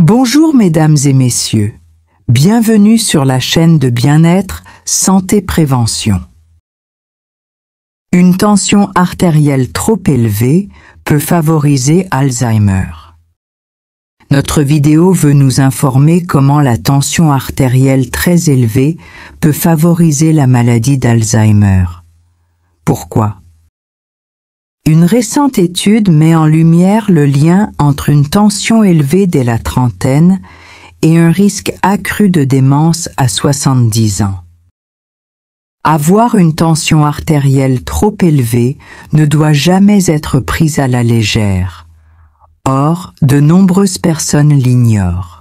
Bonjour mesdames et messieurs, bienvenue sur la chaîne de bien-être Santé Prévention. Une tension artérielle trop élevée peut favoriser Alzheimer. Notre vidéo veut nous informer comment la tension artérielle très élevée peut favoriser la maladie d'Alzheimer. Pourquoi ? Une récente étude met en lumière le lien entre une tension élevée dès la trentaine et un risque accru de démence à 70 ans. Avoir une tension artérielle trop élevée ne doit jamais être prise à la légère. Or, de nombreuses personnes l'ignorent.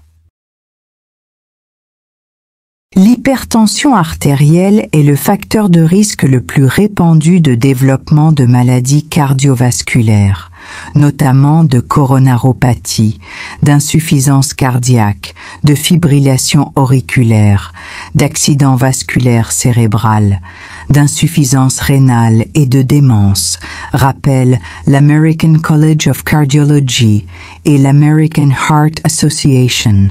L'hypertension artérielle est le facteur de risque le plus répandu de développement de maladies cardiovasculaires, notamment de coronaropathie, d'insuffisance cardiaque, de fibrillation auriculaire, d'accident vasculaire cérébral, d'insuffisance rénale et de démence, rappelle l'American College of Cardiology et l'American Heart Association.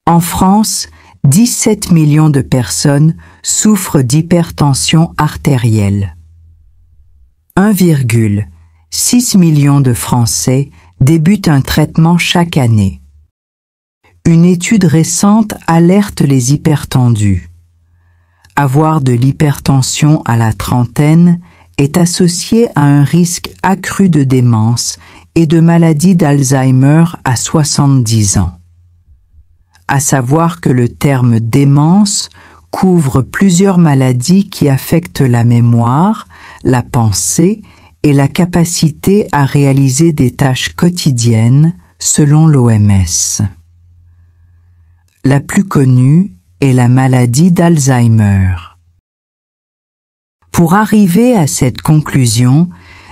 En France, 17 millions de personnes souffrent d'hypertension artérielle. 1,6 million de Français débutent un traitement chaque année. Une étude récente alerte les hypertendus. Avoir de l'hypertension à la trentaine est associé à un risque accru de démence et de maladie d'Alzheimer à 70 ans. À savoir que le terme démence couvre plusieurs maladies qui affectent la mémoire, la pensée et la capacité à réaliser des tâches quotidiennes, selon l'OMS. La plus connue est la maladie d'Alzheimer. Pour arriver à cette conclusion,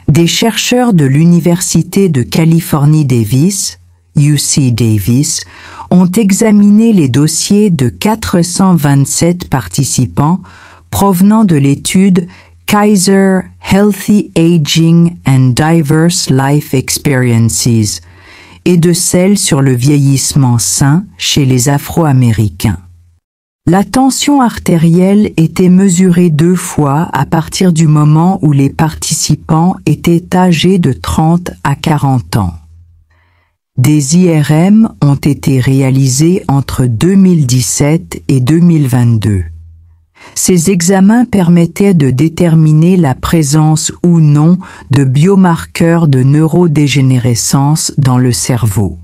des chercheurs de l'Université de Californie Davis, UC Davis, ont examiné les dossiers de 427 participants provenant de l'étude Kaiser Healthy Aging and Diverse Life Experiences et de celle sur le vieillissement sain chez les Afro-Américains. La tension artérielle était mesurée 2 fois à partir du moment où les participants étaient âgés de 30 à 40 ans. Des IRM ont été réalisés entre 2017 et 2022. Ces examens permettaient de déterminer la présence ou non de biomarqueurs de neurodégénérescence dans le cerveau.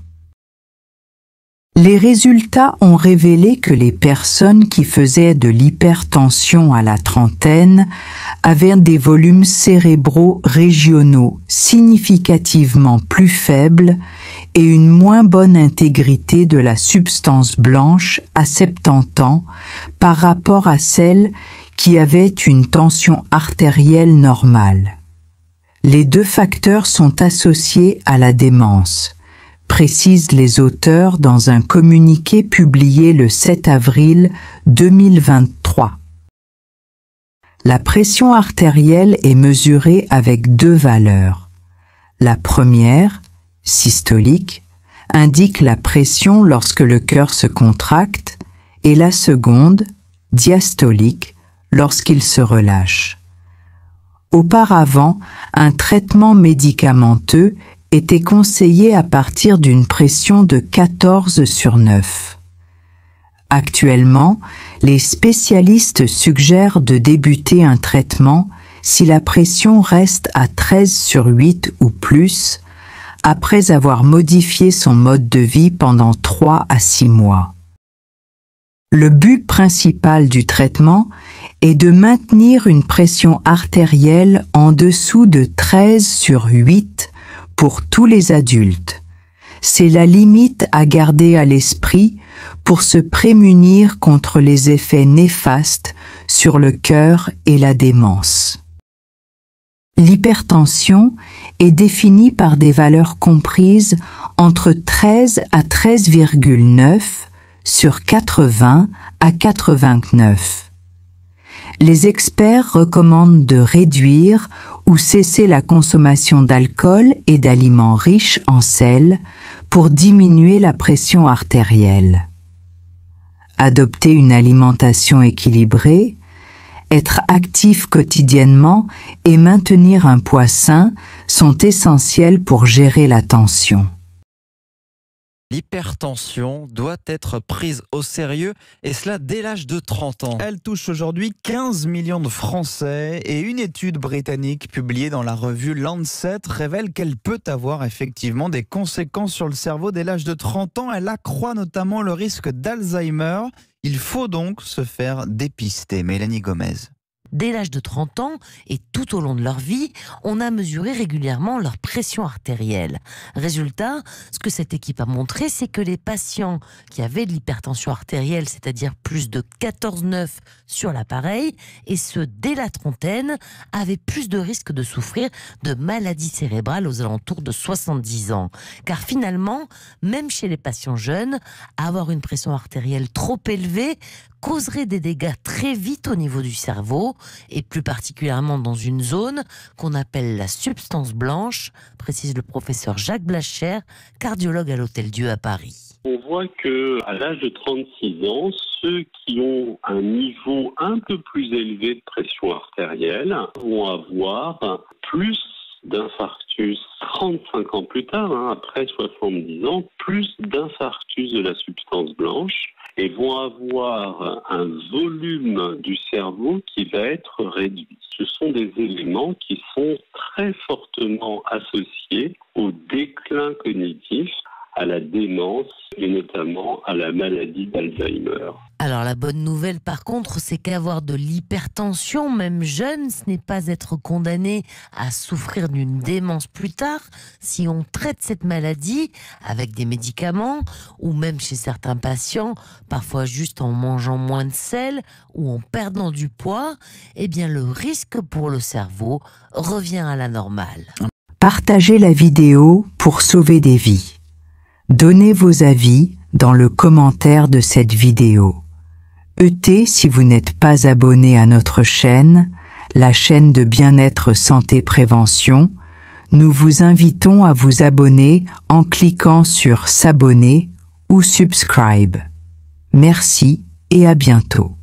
Les résultats ont révélé que les personnes qui faisaient de l'hypertension à la trentaine avaient des volumes cérébraux régionaux significativement plus faibles et une moins bonne intégrité de la substance blanche à 70 ans par rapport à celles qui avaient une tension artérielle normale. Les 2 facteurs sont associés à la démence, précisent les auteurs dans un communiqué publié le 7 avril 2023. La pression artérielle est mesurée avec 2 valeurs. La première, systolique, indique la pression lorsque le cœur se contracte et la seconde, diastolique, lorsqu'il se relâche. Auparavant, un traitement médicamenteux était conseillé à partir d'une pression de 14/9. Actuellement, les spécialistes suggèrent de débuter un traitement si la pression reste à 13/8 ou plus, après avoir modifié son mode de vie pendant 3 à 6 mois. Le but principal du traitement est de maintenir une pression artérielle en dessous de 13/8 pour tous les adultes. C'est la limite à garder à l'esprit pour se prémunir contre les effets néfastes sur le cœur et la démence. L'hypertension est définie par des valeurs comprises entre 13 à 13,9 sur 80 à 89. Les experts recommandent de réduire ou cesser la consommation d'alcool et d'aliments riches en sel pour diminuer la pression artérielle. Adopter une alimentation équilibrée, être actif quotidiennement et maintenir un poids sain sont essentiels pour gérer la tension. L'hypertension doit être prise au sérieux, et cela dès l'âge de 30 ans. Elle touche aujourd'hui 15 millions de Français et une étude britannique publiée dans la revue Lancet révèle qu'elle peut avoir effectivement des conséquences sur le cerveau dès l'âge de 30 ans. Elle accroît notamment le risque d'Alzheimer. Il faut donc se faire dépister. Mélanie Gomez. Dès l'âge de 30 ans et tout au long de leur vie, on a mesuré régulièrement leur pression artérielle. Résultat, ce que cette équipe a montré, c'est que les patients qui avaient de l'hypertension artérielle, c'est-à-dire plus de 14,9 sur l'appareil, et ceux dès la trentaine, avaient plus de risques de souffrir de maladies cérébrales aux alentours de 70 ans. Car finalement, même chez les patients jeunes, avoir une pression artérielle trop élevée causerait des dégâts très vite au niveau du cerveau, et plus particulièrement dans une zone qu'on appelle la substance blanche, précise le professeur Jacques Blacher, cardiologue à l'Hôtel-Dieu à Paris. On voit qu'à l'âge de 36 ans, ceux qui ont un niveau un peu plus élevé de pression artérielle vont avoir plus d'infarctus 35 ans plus tard, après 70 ans, plus d'infarctus de la substance blanche, et vont avoir un volume du cerveau qui va être réduit. Ce sont des éléments qui sont très fortement associés au déclin cognitif, à la démence et notamment à la maladie d'Alzheimer. Alors la bonne nouvelle par contre, c'est qu'avoir de l'hypertension, même jeune, ce n'est pas être condamné à souffrir d'une démence plus tard si on traite cette maladie avec des médicaments ou même chez certains patients, parfois juste en mangeant moins de sel ou en perdant du poids, eh bien le risque pour le cerveau revient à la normale. Partagez la vidéo pour sauver des vies. Donnez vos avis dans le commentaire de cette vidéo. ET si vous n'êtes pas abonné à notre chaîne, la chaîne de bien-être santé prévention, nous vous invitons à vous abonner en cliquant sur s'abonner ou subscribe. Merci et à bientôt.